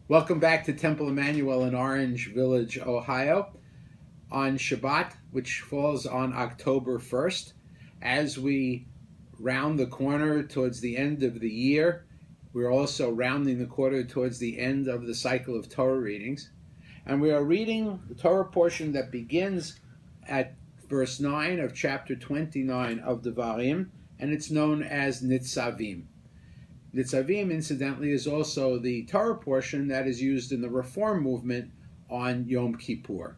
Welcome back to Temple Emmanuel in Orange Village, Ohio, on Shabbat, which falls on October 1st. As we round the corner towards the end of the year, we're also rounding the corner towards the end of the cycle of Torah readings. And we are reading the Torah portion that begins at verse 9 of chapter 29 of Devarim, and it's known as Nitzavim. Nitzavim, incidentally, is also the Torah portion that is used in the Reform movement on Yom Kippur.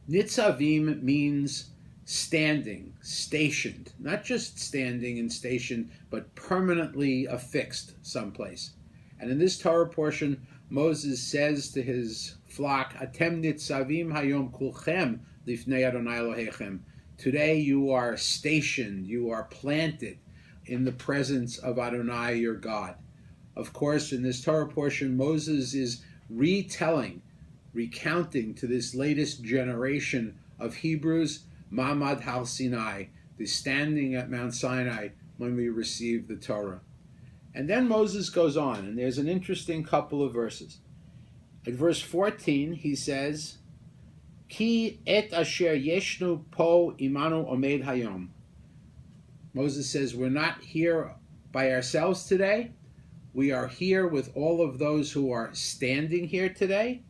Nitzavim means standing, stationed, not just standing and stationed, but permanently affixed someplace. And in this Torah portion, Moses says to his flock, Atem nitzavim hayom kulchem lifnei Adonai Elohechem. Today you are stationed, you are planted in the presence of Adonai, your God. Of course, in this Torah portion, Moses is recounting to this latest generation of Hebrews, Ma'amad Har Sinai, the standing at Mount Sinai when we received the Torah. And then Moses goes on, and there's an interesting couple of verses. At verse 14, he says, Ki et asher yeshnu po imanu omed hayom. Moses says, we're not here by ourselves today. We are here with all of those who are standing here today.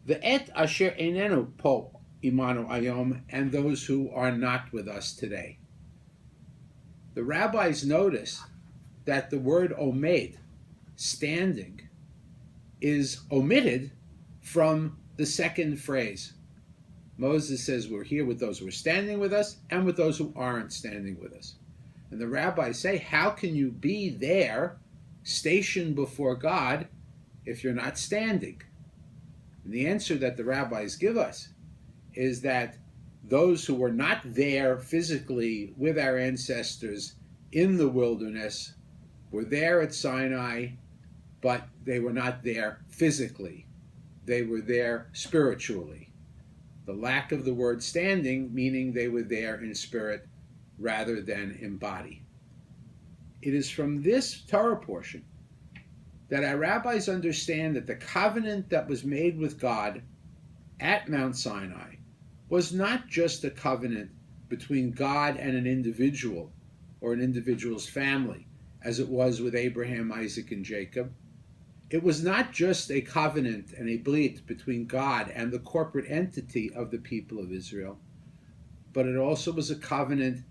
Ve'et asher einenu po imanu ayom, and those who are not with us today. The rabbis notice that the word omed, standing, is omitted from the second phrase. Moses says we're here with those who are standing with us and with those who aren't standing with us. And the rabbis say, how can you be there, stationed before God, if you're not standing? And the answer that the rabbis give us is that those who were not there physically with our ancestors in the wilderness were there at Sinai, but they were not there physically. They were there spiritually. The lack of the word standing, meaning they were there in spirit rather than in body. It is from this Torah portion that our rabbis understand that the covenant that was made with God at Mount Sinai was not just a covenant between God and an individual or an individual's family, as it was with Abraham, Isaac, and Jacob. It was not just a covenant and a brit between God and the corporate entity of the people of Israel, but it also was a covenant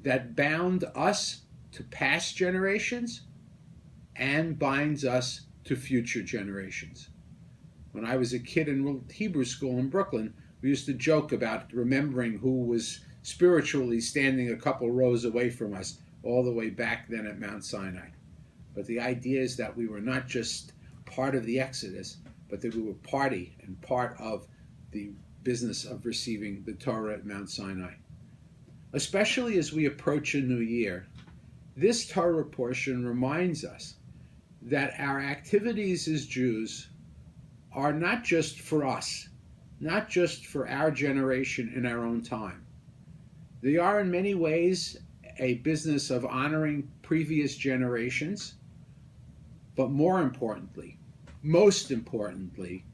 that bound us to past generations and binds us to future generations. When I was a kid in Hebrew school in Brooklyn, we used to joke about remembering who was spiritually standing a couple rows away from us all the way back then at Mount Sinai. But the idea is that we were not just part of the Exodus, but that we were party and part of the business of receiving the Torah at Mount Sinai. Especially as we approach a new year, this Torah portion reminds us that our activities as Jews are not just for us, not just for our generation in our own time. They are in many ways a business of honoring previous generations, but most importantly,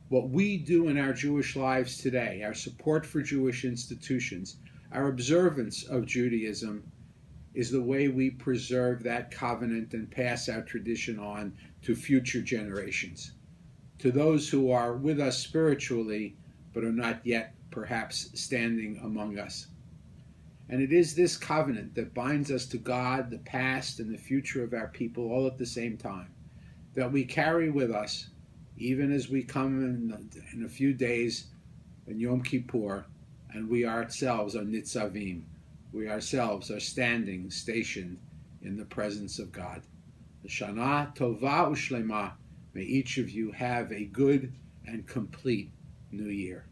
what we do in our Jewish lives today, our support for Jewish institutions, our observance of Judaism, is the way we preserve that covenant and pass our tradition on to future generations, to those who are with us spiritually, but are not yet perhaps standing among us. And it is this covenant that binds us to God, the past, and the future of our people all at the same time, that we carry with us, even as we come in a few days in Yom Kippur, and we ourselves are Nitzavim. We ourselves are standing, stationed in the presence of God. Shana Tova Ushlema. May each of you have a good and complete new year.